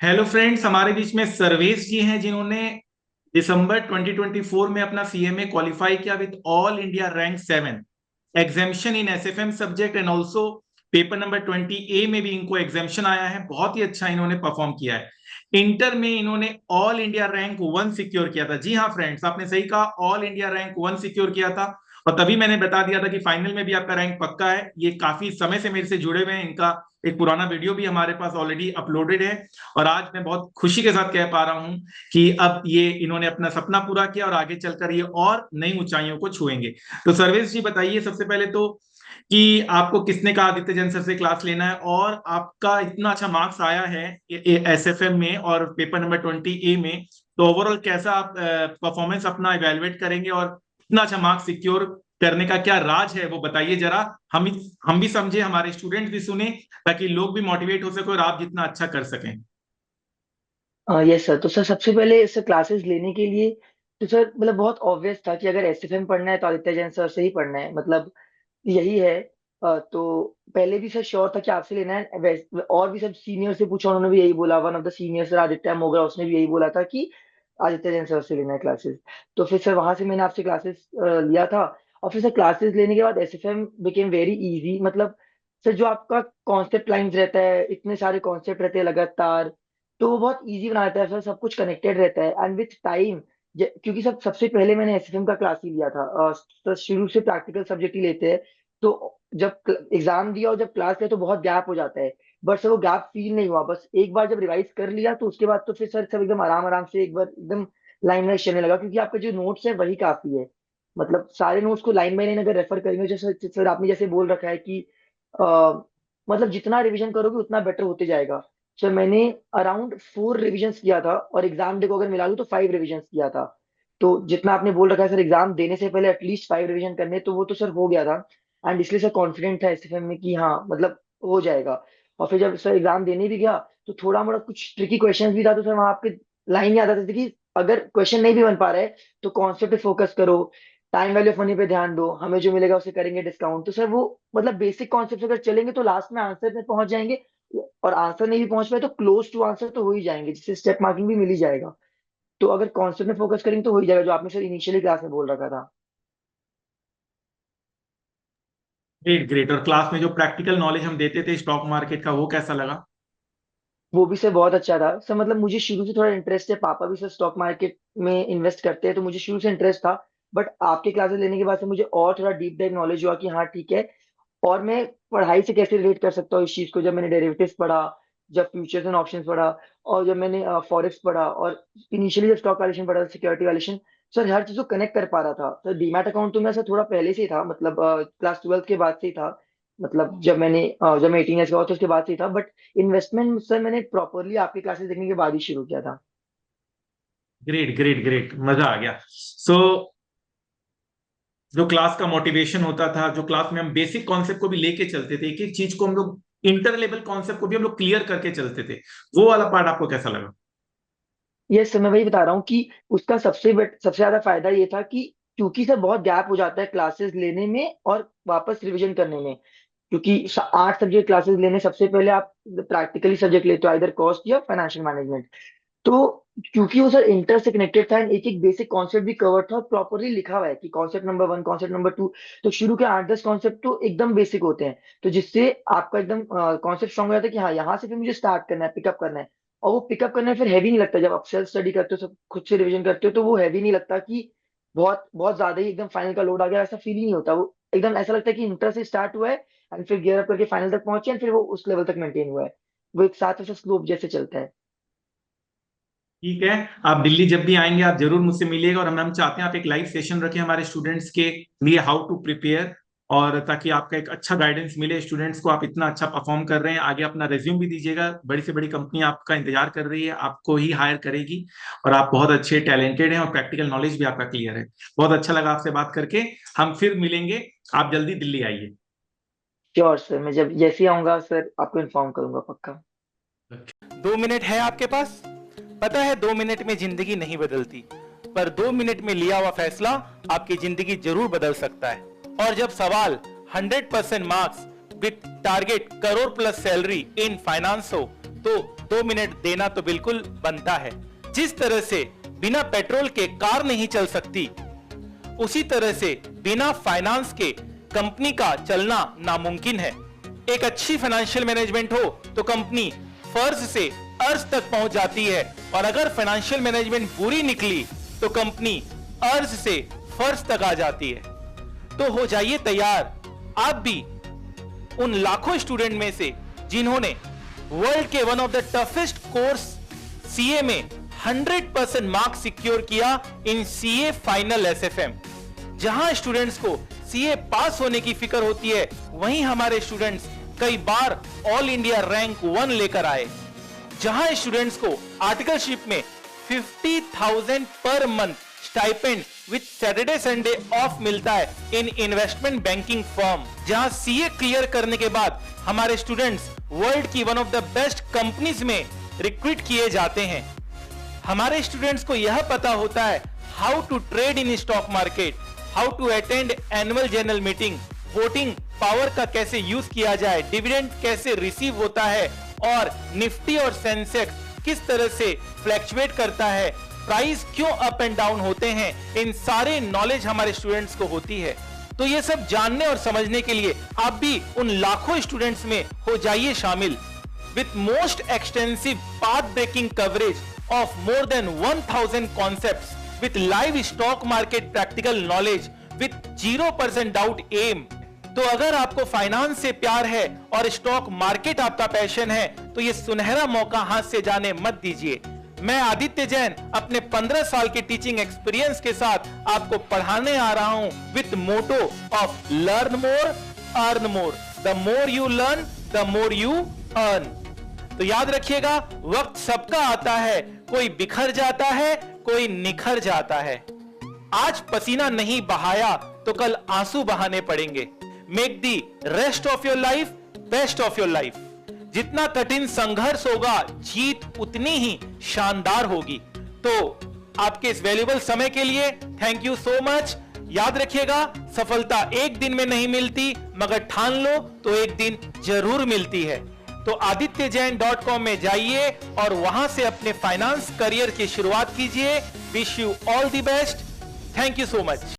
Hello friends, हमारे बीच में सर्वेश जी हैं जिन्होंने दिसंबर 2024 में अपना सीएमए क्वालिफाई किया with all India rank 7 exemption in SFM subject and also paper number 20 A में भी इनको एग्जामिशन आया है। बहुत ही अच्छा इन्होंने परफॉर्म किया है। इंटर में इन्होंने ऑल इंडिया रैंक 1 सिक्योर किया था। जी हाँ फ्रेंड्स, आपने सही कहा, ऑल इंडिया रैंक 1 सिक्योर किया था। और तभी मैंने बता दिया था कि फाइनल में भी आपका रैंक पक्का है। ये काफी समय से मेरे से जुड़े हुए हैं, इनका एक पुराना वीडियो भी हमारे पास ऑलरेडी अपलोडेड है। और आज मैं बहुत खुशी के साथ कह पा रहा हूं कि अब ये इन्होंने अपना सपना पूरा किया और आगे चलकर ये और नई ऊंचाइयों को छुएंगे। तो सर्वेश जी बताइए सबसे पहले तो कि आपको किसने कहा आदित्य जैन सर से क्लास लेना है, और आपका इतना अच्छा मार्क्स आया है एसएफएम में और पेपर नंबर 20 ए में, तो ओवरऑल कैसा आप परफॉर्मेंस अपना इवेलुएट करेंगे और इतना अच्छा मार्क्स सिक्योर करने का क्या राज है वो बताइए जरा। हम भी समझे, हमारे स्टूडेंट भी सुने, ताकि लोग भी मोटिवेट हो सके और आप जितना अच्छा कर सकें। Yes sir. तो सर सबसे पहले इससे क्लासेस लेने के लिए तो सर मतलब बहुत ऑब्वियस था कि अगर एसएफएम पढ़ना है तो आदित्य जैन सर से ही पढ़ना है, मतलब यही है। तो पहले भी सर श्योर था कि आपसे लेना है। और भी सब सीनियर से पूछा, उन्होंने भी यही बोला। One of the senior sir Aditya मोगरा, उसने भी यही बोला था कि आदित्य जैन सर से लेना है क्लासेस। तो फिर सर वहां से मैंने आपसे क्लासेस लिया था। और फिर सर क्लासेस लेने के बाद एसएफएम बिकेम वेरी इजी। मतलब सर जो आपका कॉन्सेप्ट लाइंस रहता है, इतने सारे कॉन्सेप्ट रहते हैं लगातार, तो वो बहुत इजी बना देता है सर। सब कुछ कनेक्टेड रहता है एंड विथ टाइम, क्योंकि सबसे पहले मैंने एसएफएम का क्लास ही लिया था। तो शुरू से प्रैक्टिकल सब्जेक्ट ही लेते हैं। तो जब एग्जाम दिया और जब क्लास लिया तो बहुत गैप हो जाता है। बट सर वो गैप फील नहीं हुआ। बस एक बार जब रिवाइज कर लिया तो उसके बाद तो फिर सर सब एकदम आराम आराम से एक बार एकदम लाइन वाइज चलने लगा, क्योंकि आपका जो नोट्स है वही काफी है। मतलब सारे नोट्स को लाइन बाय लाइन अगर रेफर करेंगे, जैसे सर आपने जैसे बोल रखा है कि मतलब जितना रिवीजन करोगे उतना बेटर होते जाएगा। सर मैंने अराउंड 4 रिविजन्स किया था, और एग्जाम डे को अगर मिला लूँ तो 5 रिविजन्स किया था। तो जितना आपने बोल रखा है सर एग्जाम देने से पहले एटलीस्ट 5 रिविजन करने, तो वो तो सर हो गया था। एंड इसलिए सर कॉन्फिडेंट था एसएफएम में कि हाँ मतलब हो जाएगा। और फिर जब सर एग्जाम देने भी गया तो थोड़ा मोड़ा कुछ ट्रिकी क्वेश्चंस भी था, तो सर वहाँ आपके लाइन याद आती थी कि अगर क्वेश्चन नहीं भी बन पा रहा है तो कॉन्सेप्ट पे फोकस करो, टाइम वैल्यू ऑफ मनी पे ध्यान दो, हमें जो मिलेगा उसे करेंगे डिस्काउंट। तो सर वो मतलब बेसिक कॉन्सेप्ट अगर चलेंगे तो लास्ट में आंसर में पहुंच जाएंगे। और आंसर नहीं भी पहुंच पाए तो क्लोज टू आंसर तो हो ही जाएंगे, जिससे स्टेप मार्किंग भी मिल ही जाएगा। तो अगर कॉन्सेप्ट में फोकस करेंगे तो हो ही जाएगा, जो आपने सर इनिशियली क्लास में बोल रखा था। Great great. और क्लास में जो प्रैक्टिकल नॉलेज हम देते थे स्टॉक मार्केट का, वो कैसा लगा? वो भी सर बहुत अच्छा था सर। मतलब मुझे शुरू से थोड़ा इंटरेस्ट है, पापा भी सर स्टॉक मार्केट में इन्वेस्ट करते हैं, तो मुझे शुरू से इंटरेस्ट था। बट आपके क्लासेस लेने के बाद से मुझे और थोड़ा डीप डाइव नॉलेज हुआ कि हाँ ठीक है, और मैं पढ़ाई से कैसे रिलेट कर सकता हूँ इस चीज को। जब मैंने डेरिवेटिव्स पढ़ा, जब फ्यूचर्स एंड ऑप्शंस पढ़ा, और जब मैंने फॉरेक्स पढ़ा, और इनिशियली जब स्टॉक वैल्यूएशन पढ़ा, सिक्योरिटी वैल्यूएशन, सर हर चीज को कनेक्ट कर पा रहा था। सर डीमैट अकाउंट तो मेरा सर थोड़ा पहले से ही था, मतलब क्लास 12 के बाद से ही था। मतलब जब मैं 18 ईयर्स का हुआ तो उसके बाद से ही था। बट इन्वेस्टमेंट सर मैंने प्रॉपरली आपकी क्लासेस देखने के बाद ही शुरू किया था। ग्रेट ग्रेट ग्रेट, मजा आ गया। जो क्लास का मोटिवेशन होता था, जो क्लास में हम बेसिक कॉन्सेप्ट को भी लेके चलते थे, एक एक चीज को हम लोग, इंटर लेवल कॉन्सेप्ट को भी हम लोग क्लियर करके चलते थे, वो वाला पार्ट आपको कैसा लगा? ये सर मैं वही बता रहा हूँ कि उसका सबसे ज्यादा फायदा ये था कि क्योंकि सर बहुत गैप हो जाता है क्लासेस लेने में और वापस रिवीजन करने में। क्योंकि 8 सब्जेक्ट क्लासेस लेने, सबसे पहले आप प्रैक्टिकली सब्जेक्ट लेते हो, इधर कॉस्ट या फाइनेंशियल मैनेजमेंट। तो क्योंकि वो सर इंटर से कनेक्टेड था एंड एक एक बेसिक कॉन्सेप्ट भी कवर था और प्रॉपरली लिखा हुआ है कि कॉन्सेप्ट नंबर 1, कॉन्सेप्ट नंबर 2। तो शुरू के 8-10 कॉन्सेप्ट तो एकदम बेसिक होते हैं, तो जिससे आपका एकदम कॉन्सेप्ट स्ट्रॉन्ग हो जाता है कि हाँ यहाँ से फिर मुझे स्टार्ट करना है, पिकअप करना है। और वो पिकअप करने में फिर हैवी नहीं लगता। जब आप सेल्फ स्टडी करते हो, सब खुद से रिवीजन करते हो, तो वो हैवी नहीं लगता कि बहुत बहुत ज्यादा ही एकदम फाइनल का लोड आ गया, ऐसा फील ही नहीं होता। वो एकदम ऐसा लगता है कि इंटर से स्टार्ट हुआ है एंड फिर गियर अप करके फाइनल तक पहुंचे एंड फिर वो उस लेवल तक मेंटेन हुआ है। वो एक साथ ऐसा स्लोप जैसे चलता है। ठीक है, आप दिल्ली जब भी आएंगे आप जरूर मुझसे मिलिएगा, और हम चाहते हैं आप एक लाइव सेशन रखें हमारे स्टूडेंट्स के लिए, हाउ टू प्रिपेयर, और ताकि आपका एक अच्छा गाइडेंस मिले स्टूडेंट्स को। आप इतना अच्छा परफॉर्म कर रहे हैं, आगे अपना रिज्यूम भी दीजिएगा। बड़ी से बड़ी कंपनी आपका इंतजार कर रही है, आपको ही हायर करेगी। और आप बहुत अच्छे टैलेंटेड हैं और प्रैक्टिकल नॉलेज भी आपका क्लियर है। बहुत अच्छा लगा आपसे बात करके। हम फिर मिलेंगे, आप जल्दी दिल्ली आइए। श्योर सर, मैं जब जैसे ही आऊंगा सर आपको इन्फॉर्म करूंगा पक्का। 2 मिनट है आपके पास। पता है 2 मिनट में जिंदगी नहीं बदलती, पर 2 मिनट में लिया हुआ फैसला आपकी जिंदगी जरूर बदल सकता है। और जब सवाल 100% marks with target crore plus salary in finance हो, तो 2 मिनट देना तो बिल्कुल बनता है। जिस तरह से बिना पेट्रोल के कार नहीं चल सकती, उसी तरह से बिना फाइनेंस के कंपनी का चलना नामुमकिन है। एक अच्छी फाइनेंशियल मैनेजमेंट हो तो कंपनी फर्ज से अर्ज तक पहुंच जाती है, और अगर फाइनेंशियल मैनेजमेंट बुरी निकली तो कंपनी अर्ज से फर्ज तक आ जाती है। तो हो जाइए तैयार आप भी उन लाखों स्टूडेंट में से जिन्होंने वर्ल्ड के one of the toughest course CA में 100% मार्क्स सिक्योर किया इन सीए फाइनल एसएफएम। जहां स्टूडेंट्स को सीए पास होने की फिक्र होती है, वहीं हमारे स्टूडेंट्स कई बार ऑल इंडिया रैंक 1 लेकर आए। जहां स्टूडेंट्स को आर्टिकलशिप में 50,000 per month stipend with Saturday Sunday off मिलता है इन इन्वेस्टमेंट बैंकिंग फर्म। जहां सीए क्लियर करने के बाद हमारे स्टूडेंट्स वर्ल्ड की one of the best companies में रिक्रूट किए जाते हैं। हमारे स्टूडेंट्स को यह पता होता है how to trade in stock market, how to attend annual general meeting, voting power का कैसे यूज किया जाए, डिविडेंड कैसे रिसीव होता है, और निफ्टी और सेंसेक्स किस तरह से फ्लैक्चुएट करता है, प्राइस क्यों अप एंड डाउन होते हैं। इन सारे नॉलेज हमारे स्टूडेंट्स को होती है। तो ये सब जानने और समझने के लिए आप भी उन लाखों स्टूडेंट्स में हो जाइए शामिल। With most extensive path breaking coverage of more than 1000 concepts, with live stock market practical knowledge, with 0% doubt aim. तो अगर आपको फाइनेंस से प्यार है और स्टॉक मार्केट आपका पैशन है, तो ये सुनहरा मौका हाथ से जाने मत दीजिए। मैं आदित्य जैन अपने 15 साल के टीचिंग एक्सपीरियंस के साथ आपको पढ़ाने आ रहा हूं with motto of learn more earn more. The more you learn the more you earn. तो याद रखिएगा, वक्त सबका आता है, कोई बिखर जाता है, कोई निखर जाता है। आज पसीना नहीं बहाया तो कल आंसू बहाने पड़ेंगे। Make the rest of your life best of your life. जितना कठिन संघर्ष होगा, जीत उतनी ही शानदार होगी। तो आपके इस वैल्यूएबल समय के लिए थैंक यू सो मच। याद रखिएगा, सफलता एक दिन में नहीं मिलती, मगर ठान लो तो एक दिन जरूर मिलती है। तो adityajain.com में जाइए और वहां से अपने फाइनेंस करियर की शुरुआत कीजिए। Wish you all the best. Thank you so much.